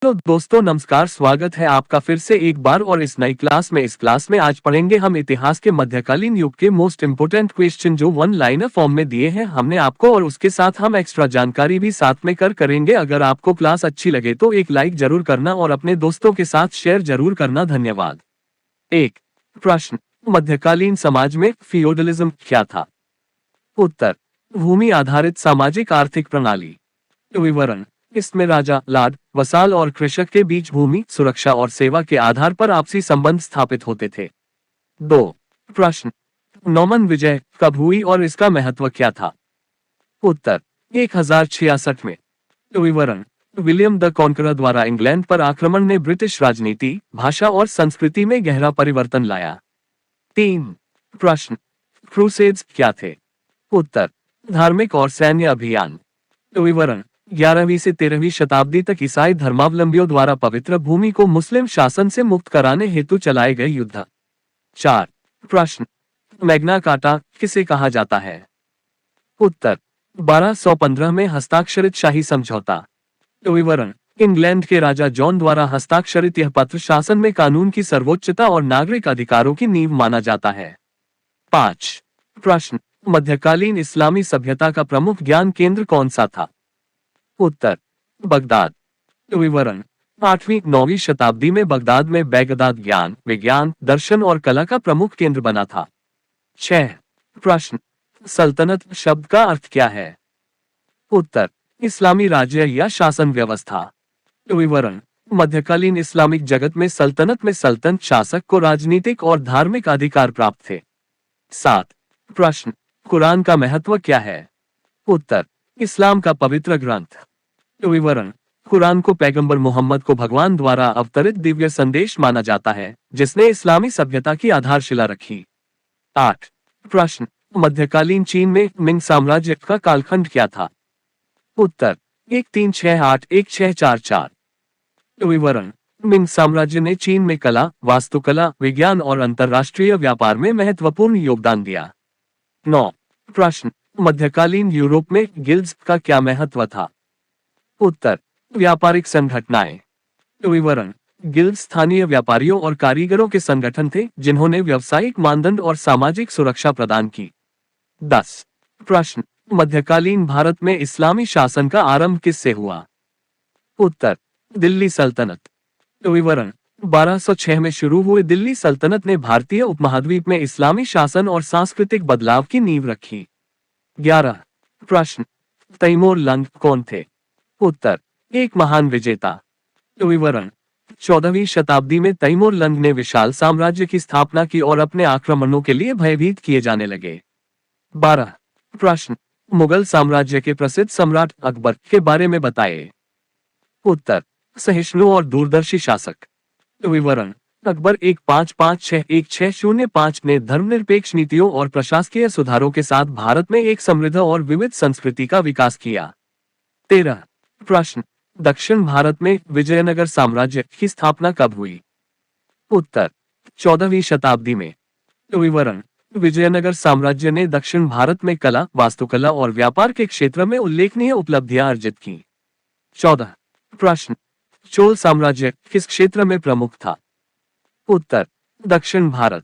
तो दोस्तों नमस्कार, स्वागत है आपका फिर से एक बार और इस नई क्लास में। इस क्लास में आज पढ़ेंगे हम इतिहास के मध्यकालीन युग के मोस्ट इम्पोर्टेंट क्वेश्चन जो वन लाइनर फॉर्म में दिए हैं हमने आपको, और उसके साथ हम एक्स्ट्रा जानकारी भी साथ में करेंगे। अगर आपको क्लास अच्छी लगे तो एक लाइक जरूर करना और अपने दोस्तों के साथ शेयर जरूर करना। धन्यवाद। एक प्रश्न, मध्यकालीन समाज में फियोडलिज्म क्या था? उत्तर, भूमि आधारित सामाजिक आर्थिक प्रणाली। विवरण, इसमें राजा, लाड, वसाल और कृषक के बीच भूमि, सुरक्षा और सेवा के आधार पर आपसी संबंध स्थापित होते थे। 2 प्रश्न, नॉर्मन विजय कब हुई और इसका महत्व क्या था? उत्तर, 1066 में। विवरण, विलियम द कॉन्करर द्वारा इंग्लैंड पर आक्रमण ने ब्रिटिश राजनीति, भाषा और संस्कृति में गहरा परिवर्तन लाया। 3 प्रश्न, क्रूसेड्स क्या थे? उत्तर, धार्मिक और सैन्य अभियान। विवरण, 11वीं से 13वीं शताब्दी तक ईसाई धर्मावलंबियों द्वारा पवित्र भूमि को मुस्लिम शासन से मुक्त कराने हेतु चलाए गए युद्ध। 4 प्रश्न, मैग्ना कार्टा किसे कहा जाता है? उत्तर, 1215 में हस्ताक्षरित शाही समझौता। विवरण, इंग्लैंड के राजा जॉन द्वारा हस्ताक्षरित यह पत्र शासन में कानून की सर्वोच्चता और नागरिक अधिकारों की नींव माना जाता है। 5 प्रश्न, मध्यकालीन इस्लामी सभ्यता का प्रमुख ज्ञान केंद्र कौन सा था? उत्तर, बगदाद। विवरण, 8वीं-9वीं शताब्दी में बगदाद में बगदाद ज्ञान, विज्ञान, दर्शन और कला का प्रमुख केंद्र बना था। 6 प्रश्न, सल्तनत शब्द का अर्थ क्या है? उत्तर, इस्लामी राज्य या शासन व्यवस्था। विवरण, मध्यकालीन इस्लामिक जगत में सल्तनत में सल्तनत शासक को राजनीतिक और धार्मिक अधिकार प्राप्त थे। 7 प्रश्न, कुरान का महत्व क्या है? उत्तर, इस्लाम का पवित्र ग्रंथ। विवरण, कुरान को पैगंबर मोहम्मद को भगवान द्वारा अवतरित दिव्य संदेश माना जाता है जिसने इस्लामी सभ्यता की आधारशिला रखी। 8 प्रश्न, मध्यकालीन चीन में मिंग साम्राज्य का कालखंड क्या था? उत्तर, 1368-1644। विवरण, मिंग साम्राज्य ने चीन में कला, वास्तुकला, विज्ञान और अंतर्राष्ट्रीय व्यापार में महत्वपूर्ण योगदान दिया। 9 प्रश्न, मध्यकालीन यूरोप में गिल्ड्स का क्या महत्व था? उत्तर, व्यापारिक संगठनाएं। विवरण, गिल्ड स्थानीय व्यापारियों और कारीगरों के संगठन थे जिन्होंने व्यावसायिक मानदंड और सामाजिक सुरक्षा प्रदान की। 10 प्रश्न, मध्यकालीन भारत में इस्लामी शासन का आरंभ किससे हुआ? उत्तर, दिल्ली सल्तनत। विवरण, 1206 में शुरू हुए दिल्ली सल्तनत ने भारतीय उपमहाद्वीप में इस्लामी शासन और सांस्कृतिक बदलाव की नींव रखी। 11 प्रश्न, तैमूर लंग कौन थे? उत्तर, एक महान विजेता। विवरण, 14वीं शताब्दी में तैमूर लंग ने विशाल साम्राज्य की स्थापना की और अपने आक्रमणों के लिए भयभीत किए जाने लगे। 12 प्रश्न, मुगल साम्राज्य के प्रसिद्ध सम्राट अकबर के बारे में बताएं। उत्तर, सहिष्णु और दूरदर्शी शासक। विवरण, अकबर 1556-1605 ने धर्मनिरपेक्ष नीतियों और प्रशासकीय सुधारों के साथ भारत में एक समृद्ध और विविध संस्कृति का विकास किया। 13 प्रश्न, दक्षिण भारत में विजयनगर साम्राज्य की स्थापना कब हुई? उत्तर, 14वीं शताब्दी में। विवरण, विजयनगर साम्राज्य ने दक्षिण भारत में कला, वास्तुकला और व्यापार के क्षेत्र में उल्लेखनीय उपलब्धियां अर्जित की। 14 प्रश्न, चोल साम्राज्य किस क्षेत्र में प्रमुख था? उत्तर, दक्षिण भारत।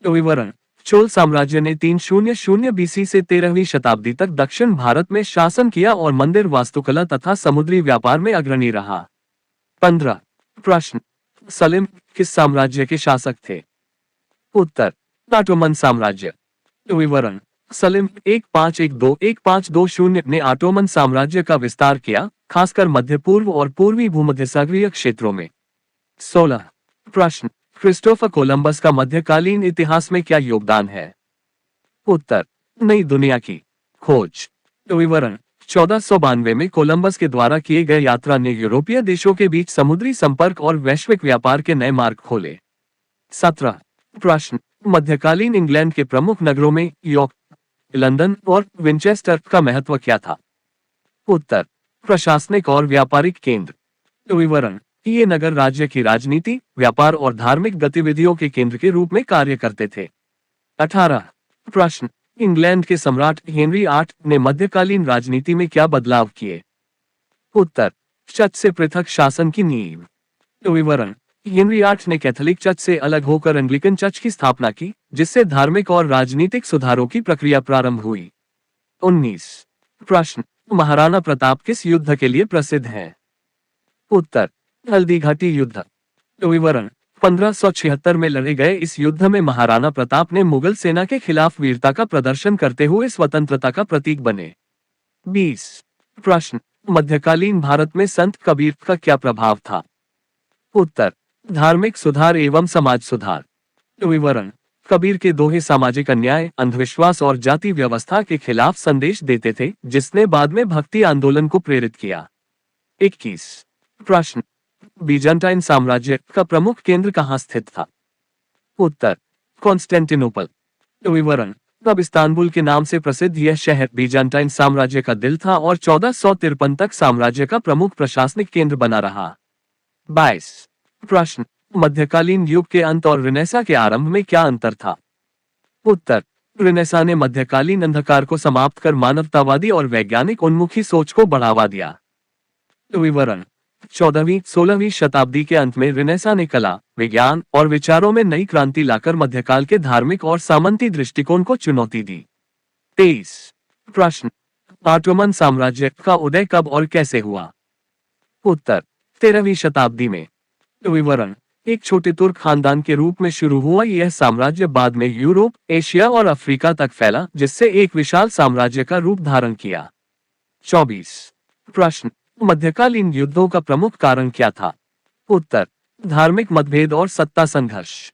विवरण, चोल साम्राज्य ने 300 बीसी से 13वीं शताब्दी तक दक्षिण भारत में शासन किया और मंदिर वास्तुकला तथा समुद्री व्यापार में अग्रणी रहा। 15 प्रश्न, सलीम किस साम्राज्य के शासक थे? उत्तर, ऑटोमन साम्राज्य। विवरण, सलीम 1512-1520 ने ऑटोमन साम्राज्य का विस्तार किया, खासकर मध्य पूर्व और पूर्वी भूमध्यसागरीय क्षेत्रों में। 16 प्रश्न, क्रिस्टोफर कोलंबस का मध्यकालीन इतिहास में क्या योगदान है? उत्तर, नई दुनिया की खोज। विवरण, 1492 में कोलंबस के द्वारा किए गए यात्रा ने यूरोपीय देशों के बीच समुद्री संपर्क और वैश्विक व्यापार के नए मार्ग खोले। 17 प्रश्न, मध्यकालीन इंग्लैंड के प्रमुख नगरों में यॉर्क, लंदन और विंचेस्टर का महत्व क्या था? उत्तर, प्रशासनिक और व्यापारिक केंद्र। विवरण, ये नगर राज्य की राजनीति, व्यापार और धार्मिक गतिविधियों के केंद्र के रूप में कार्य करते थे। 18 प्रश्न, इंग्लैंड के सम्राट हेनरी 8 ने मध्यकालीन राजनीति में क्या बदलाव किए? उत्तर, चर्च से पृथक शासन की नींव। विवरण। हेनरी आठ ने कैथोलिक चर्च से अलग होकर एंग्लिकन चर्च की स्थापना की, जिससे धार्मिक और राजनीतिक सुधारों की प्रक्रिया प्रारंभ हुई। 19 प्रश्न। महाराणा प्रताप किस युद्ध के लिए प्रसिद्ध हैं? उत्तर। हल्दी घाटी युद्ध। विवरण। 1576 में लड़े गए इस युद्ध में महाराणा प्रताप ने मुगल सेना के खिलाफ वीरता का प्रदर्शन करते हुए स्वतंत्रता का प्रतीक बने। 20 प्रश्न। मध्यकालीन भारत में संत कबीर का क्या प्रभाव था? उत्तर। धार्मिक सुधार एवं समाज सुधार। विवरण। कबीर के दोहे सामाजिक अन्याय, अंधविश्वास और जाति व्यवस्था के खिलाफ संदेश देते थे, जिसने बाद में भक्ति आंदोलन को प्रेरित किया। 21 प्रश्न। बीजान्टाइन साम्राज्य का प्रमुख केंद्र कहाँ स्थित था? उत्तर। कॉन्स्टेंटिनोपल। विवरण। अब इस्तांबुल के नाम से प्रसिद्ध यह शहर बीजान्टाइन साम्राज्य का दिल था और 1453 तक साम्राज्य का प्रमुख प्रशासनिक केंद्र बना रहा। 22 प्रश्न। मध्यकालीन युग के अंत और रिनेसा के आरंभ में क्या अंतर था? उत्तर। रिनेसा ने मध्यकालीन अंधकार को समाप्त कर मानवतावादी और वैज्ञानिक उन्मुखी सोच को बढ़ावा दिया। विवरण। 14वीं-16वीं शताब्दी के अंत में रिनेसा ने कला, विज्ञान और विचारों में नई क्रांति लाकर मध्यकाल के धार्मिक और सामंती दृष्टिकोण को चुनौती दी। 23 प्रश्न। ऑटोमन साम्राज्य का उदय कब और कैसे हुआ? उत्तर। 13वीं शताब्दी में। विवरण। एक छोटे तुर्क खानदान के रूप में शुरू हुआ यह साम्राज्य बाद में यूरोप, एशिया और अफ्रीका तक फैला, जिससे एक विशाल साम्राज्य का रूप धारण किया। 24 प्रश्न। मध्यकालीन युद्धों का प्रमुख कारण क्या था? उत्तर। धार्मिक मतभेद और सत्ता संघर्ष।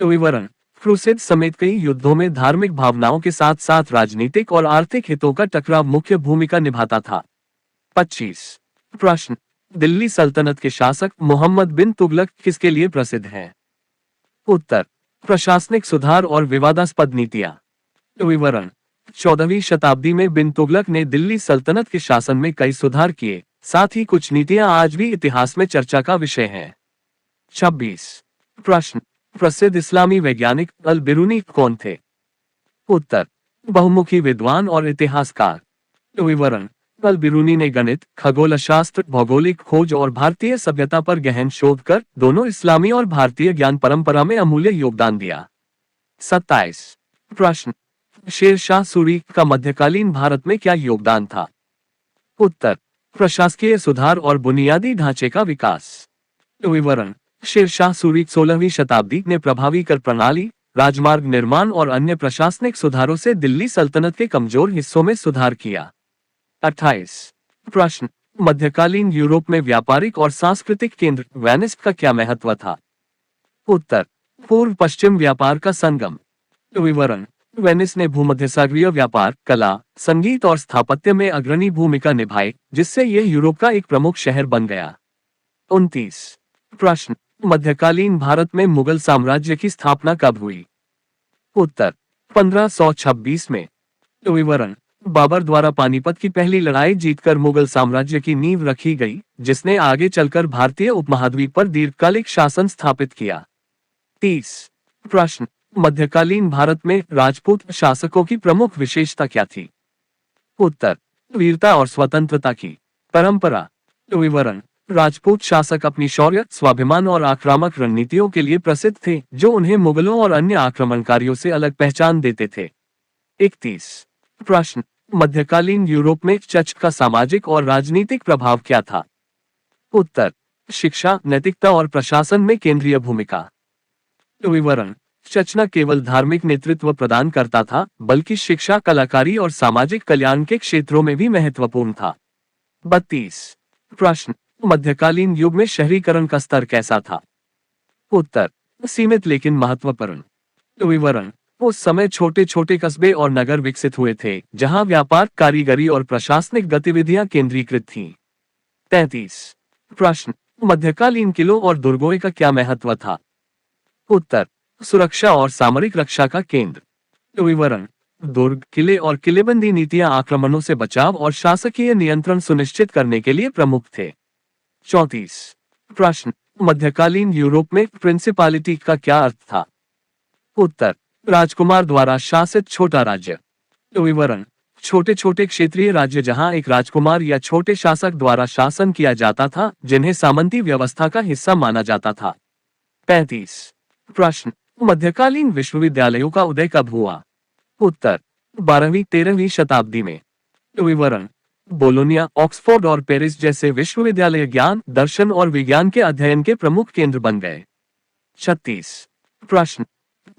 विवरण। क्रूसेड समेत कई युद्धों में धार्मिक भावनाओं के साथ साथ राजनीतिक और आर्थिक हितों का टकराव मुख्य भूमिका निभाता था। 25 प्रश्न। दिल्ली सल्तनत के शासक मोहम्मद बिन तुगलक किसके लिए प्रसिद्ध हैं? उत्तर। प्रशासनिक सुधार और विवादास्पद नीतियां। विवरण। 14वीं शताब्दी में बिन तुगलक ने दिल्ली सल्तनत के शासन में कई सुधार किए, साथ ही कुछ नीतियां आज भी इतिहास में चर्चा का विषय हैं। 26 प्रश्न। प्रसिद्ध इस्लामी वैज्ञानिक अल बिरूनी कौन थे? उत्तर। बहुमुखी विद्वान और इतिहासकार। विवरण। अल बिरूनी ने गणित, खगोलशास्त्र, भौगोलिक खोज और भारतीय सभ्यता पर गहन शोध कर दोनों इस्लामी और भारतीय ज्ञान परंपरा में अमूल्य योगदान दिया। 27 प्रश्न। शेर शाह सूरी का मध्यकालीन भारत में क्या योगदान था? उत्तर। प्रशासकीय सुधार और बुनियादी ढांचे का विकास। विवरण। शेर शाह सूरी 16वीं शताब्दी ने प्रभावी कर प्रणाली, राजमार्ग निर्माण और अन्य प्रशासनिक सुधारों से दिल्ली सल्तनत के कमजोर हिस्सों में सुधार किया। 28 प्रश्न। मध्यकालीन यूरोप में व्यापारिक और सांस्कृतिक केंद्र वेनिस का क्या महत्व था? उत्तर। पूर्व पश्चिम व्यापार का संगम। विवरण। वेनिस ने भूमध्यसागरीय व्यापार, कला, संगीत और स्थापत्य में अग्रणी भूमिका निभाई, जिससे यह यूरोप का एक प्रमुख शहर बन गया। 29 प्रश्न। मध्यकालीन भारत में मुगल साम्राज्य की स्थापना कब हुई? उत्तर। 1526 में। विवरण। बाबर द्वारा पानीपत की पहली लड़ाई जीतकर मुगल साम्राज्य की नींव रखी गई, जिसने आगे चलकर भारतीय उपमहाद्वीप पर दीर्घकालिक शासन स्थापित किया। 30 प्रश्न। मध्यकालीन भारत में राजपूत शासकों की प्रमुख विशेषता क्या थी? उत्तर। वीरता और स्वतंत्रता की परंपरा। विवरण। राजपूत शासक अपनी शौर्य, स्वाभिमान और आक्रामक रणनीतियों के लिए प्रसिद्ध थे, जो उन्हें मुगलों और अन्य आक्रमणकारियों से अलग पहचान देते थे। 31 प्रश्न। मध्यकालीन यूरोप में चर्च का सामाजिक और राजनीतिक प्रभाव क्या था? उत्तर। शिक्षा, नैतिकता और प्रशासन में केंद्रीय भूमिका। विवरण। चर्च न केवल धार्मिक नेतृत्व प्रदान करता था, बल्कि शिक्षा, कलाकारी और सामाजिक कल्याण के क्षेत्रों में भी महत्वपूर्ण था। 32 प्रश्न। मध्यकालीन युग में शहरीकरण का स्तर कैसा था? उत्तर। सीमित लेकिन महत्वपूर्ण। विवरण। उस समय छोटे छोटे कस्बे और नगर विकसित हुए थे, जहां व्यापार, कारीगरी और प्रशासनिक गतिविधियां केंद्रीकृत थीं। 33 प्रश्न। मध्यकालीन किलों और दुर्गों का क्या महत्व था? उत्तर। सुरक्षा और सामरिक रक्षा का केंद्र। विवरण। दुर्ग, किले और किलेबंदी नीतियां आक्रमणों से बचाव और शासकीय नियंत्रण सुनिश्चित करने के लिए प्रमुख थे। 34 प्रश्न। मध्यकालीन यूरोप में प्रिंसिपालिटी का क्या अर्थ था? उत्तर। राजकुमार द्वारा शासित छोटा राज्य। विवरण। छोटे छोटे क्षेत्रीय राज्य जहां एक राजकुमार या छोटे शासक द्वारा शासन किया जाता था, जिन्हें सामंती व्यवस्था का हिस्सा माना जाता था। 35 प्रश्न, मध्यकालीन विश्वविद्यालयों का उदय कब हुआ? उत्तर, 12वीं-13वीं शताब्दी में। विवरण, बोलोनिया, ऑक्सफोर्ड और पेरिस जैसे विश्वविद्यालय ज्ञान, दर्शन और विज्ञान के अध्ययन के प्रमुख केंद्र बन गए। 36 प्रश्न,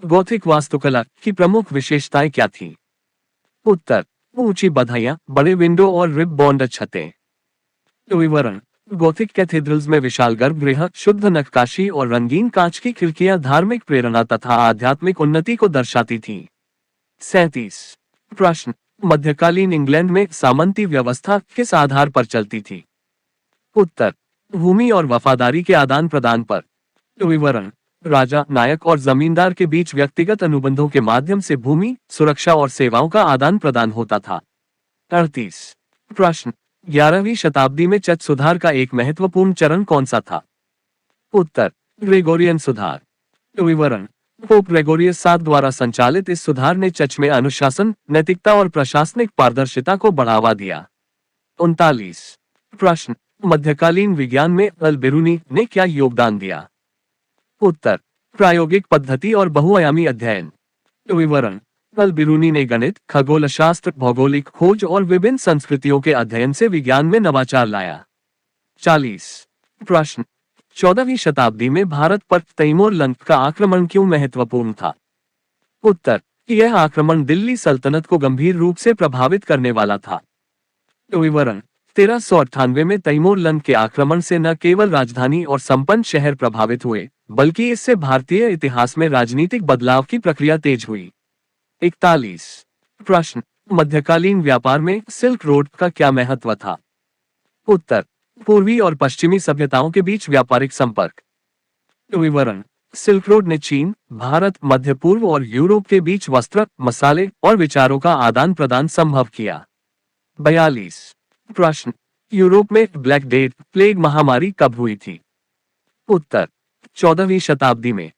गॉथिक वास्तुकला की प्रमुख विशेषताएं क्या थी? उत्तर, ऊंची बधाइयां, बड़े विंडो और रिब बॉन्ड छतें। विवरण, गॉथिक कैथेड्रल्स में विशाल गर्भगृह, शुद्ध नक्काशी और रंगीन कांच की खिड़कियां धार्मिक प्रेरणा तथा आध्यात्मिक उन्नति को दर्शाती थीं। 37 प्रश्न, मध्यकालीन इंग्लैंड में सामंती व्यवस्था किस आधार पर चलती थी? उत्तर, भूमि और वफादारी के आदान प्रदान पर। विवरण, राजा, नायक और जमींदार के बीच व्यक्तिगत अनुबंधों के माध्यम से भूमि, सुरक्षा और सेवाओं का आदान प्रदान होता था। 38 प्रश्न, 11वीं शताब्दी में चर्च सुधार का एक महत्वपूर्ण चरण कौन सा था? उत्तर, ग्रेगोरियन सुधार। विवरण, पोप ग्रेगोरियस 7 द्वारा संचालित इस सुधार ने चर्च में अनुशासन, नैतिकता और प्रशासनिक पारदर्शिता को बढ़ावा दिया। 39 प्रश्न, मध्यकालीन विज्ञान में अल बिरूनी ने क्या योगदान दिया? उत्तर, प्रायोगिक पद्धति और बहुआयामी अध्ययन। विवरण, अल बिरूनी ने गणित, खगोलशास्त्र, भौगोलिक खोज और विभिन्न संस्कृतियों के अध्ययन से विज्ञान में नवाचार लाया। 40 प्रश्न, 14वीं शताब्दी में भारत पर तैमूर लंग का आक्रमण क्यों महत्वपूर्ण था? उत्तर, यह आक्रमण दिल्ली सल्तनत को गंभीर रूप से प्रभावित करने वाला था। विवरण, 1398 में तैमूर लंग के आक्रमण से न केवल राजधानी और संपन्न शहर प्रभावित हुए, बल्कि इससे भारतीय इतिहास में राजनीतिक बदलाव की प्रक्रिया तेज हुई। 41 प्रश्न, मध्यकालीन व्यापार में सिल्क रोड का क्या महत्व था? उत्तर, पूर्वी और पश्चिमी सभ्यताओं के बीच व्यापारिक संपर्क। विवरण, सिल्क रोड ने चीन, भारत, मध्य पूर्व और यूरोप के बीच वस्त्र, मसाले और विचारों का आदान प्रदान संभव किया। 42 प्रश्न, यूरोप में ब्लैक डेथ प्लेग महामारी कब हुई थी? उत्तर, 14वीं शताब्दी में।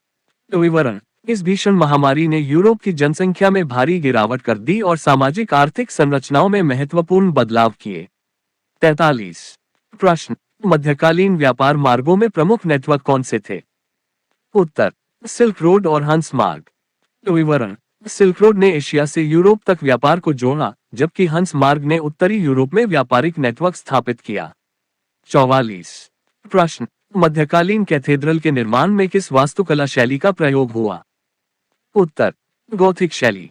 विवरण, इस भीषण महामारी ने यूरोप की जनसंख्या में भारी गिरावट कर दी और सामाजिक आर्थिक संरचनाओं में महत्वपूर्ण बदलाव किए। 43 प्रश्न, मध्यकालीन व्यापार मार्गों में प्रमुख नेटवर्क कौन से थे? उत्तर, सिल्क रोड और हंस मार्ग। विवरण, सिल्क रोड ने एशिया से यूरोप तक व्यापार को जोड़ा, जबकि हंस मार्ग ने उत्तरी यूरोप में व्यापारिक नेटवर्क स्थापित किया। 44 प्रश्न, मध्यकालीन कैथेड्रल के निर्माण में किस वास्तुकला शैली का प्रयोग हुआ? उत्तर, गॉथिक शैली।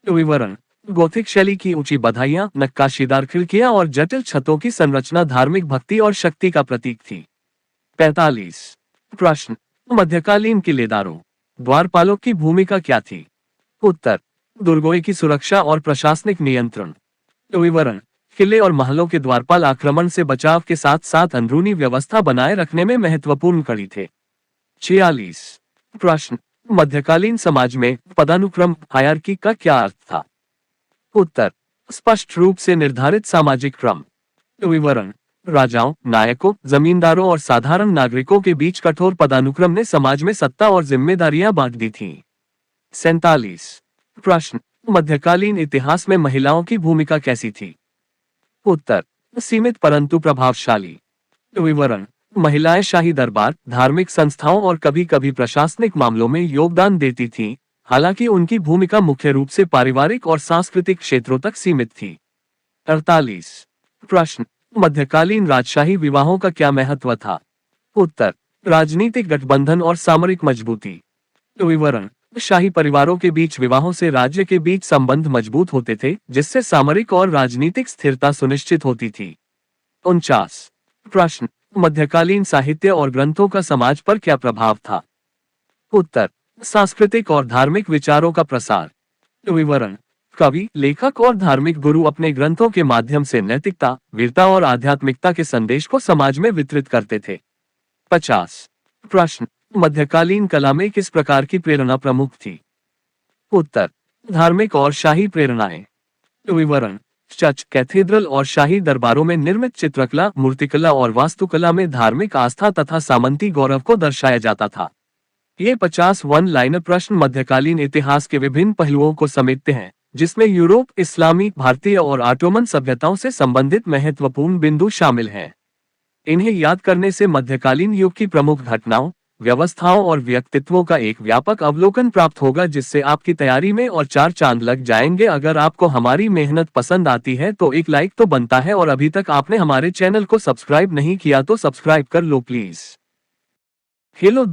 विवरण, गॉथिक शैली की ऊंची बधाइयां, नक्काशीदार खिड़कियां और जटिल छतों की संरचना धार्मिक भक्ति और शक्ति का प्रतीक थी। 45 प्रश्न, मध्यकालीन किलेदारों, द्वारपालों की भूमिका क्या थी? उत्तर, दुर्गों की सुरक्षा और प्रशासनिक नियंत्रण। विवरण, किले और महलों के द्वारपाल आक्रमण से बचाव के साथ साथ अंदरूनी व्यवस्था बनाए रखने में महत्वपूर्ण कड़ी थे। 46 प्रश्न, मध्यकालीन समाज में पदानुक्रम हायरार्की का क्या अर्थ था? उत्तर, स्पष्ट रूप से निर्धारित सामाजिक क्रम। विवरण, राजाओं, नायकों, जमींदारों और साधारण नागरिकों के बीच कठोर पदानुक्रम ने समाज में सत्ता और जिम्मेदारियां बांट दी थीं। 47 प्रश्न, मध्यकालीन इतिहास में महिलाओं की भूमिका कैसी थी? उत्तर, सीमित परंतु प्रभावशाली। विवरण, महिलाएं शाही दरबार, धार्मिक संस्थाओं और कभी कभी प्रशासनिक मामलों में योगदान देती थीं, हालांकि उनकी भूमिका मुख्य रूप से पारिवारिक और सांस्कृतिक क्षेत्रों तक सीमित थी। 48 प्रश्न, मध्यकालीन राजशाही विवाहों का क्या महत्व था? उत्तर, राजनीतिक गठबंधन और सामरिक मजबूती। विवरण, शाही परिवारों के बीच विवाहों से राज्य के बीच संबंध मजबूत होते थे, जिससे सामरिक और राजनीतिक स्थिरता सुनिश्चित होती थी। 49 प्रश्न, मध्यकालीन साहित्य और ग्रंथों का समाज पर क्या प्रभाव था? उत्तर, सांस्कृतिक और धार्मिक विचारों का प्रसार। विवरण, कवि, लेखक और धार्मिक गुरु अपने ग्रंथों के माध्यम से नैतिकता, वीरता और आध्यात्मिकता के संदेश को समाज में वितरित करते थे। 50 प्रश्न, मध्यकालीन कला में किस प्रकार की प्रेरणा प्रमुख थी? उत्तर, धार्मिक और शाही प्रेरणाएं। विवरण, चर्च, कैथेड्रल और शाही दरबारों में निर्मित चित्रकला, मूर्तिकला और वास्तुकला में धार्मिक आस्था तथा सामंती गौरव को दर्शाया जाता था। ये 50 वन लाइनर प्रश्न मध्यकालीन इतिहास के विभिन्न पहलुओं को समेटते हैं, जिसमें यूरोप, इस्लामी, भारतीय और ऑटोमन सभ्यताओं से संबंधित महत्वपूर्ण बिंदु शामिल हैं। इन्हें याद करने से मध्यकालीन युग की प्रमुख घटनाओं, व्यवस्थाओं और व्यक्तित्वों का एक व्यापक अवलोकन प्राप्त होगा, जिससे आपकी तैयारी में और 4 चांद लग जाएंगे। अगर आपको हमारी मेहनत पसंद आती है तो एक लाइक तो बनता है, और अभी तक आपने हमारे चैनल को सब्सक्राइब नहीं किया तो सब्सक्राइब कर लो प्लीज। हेलो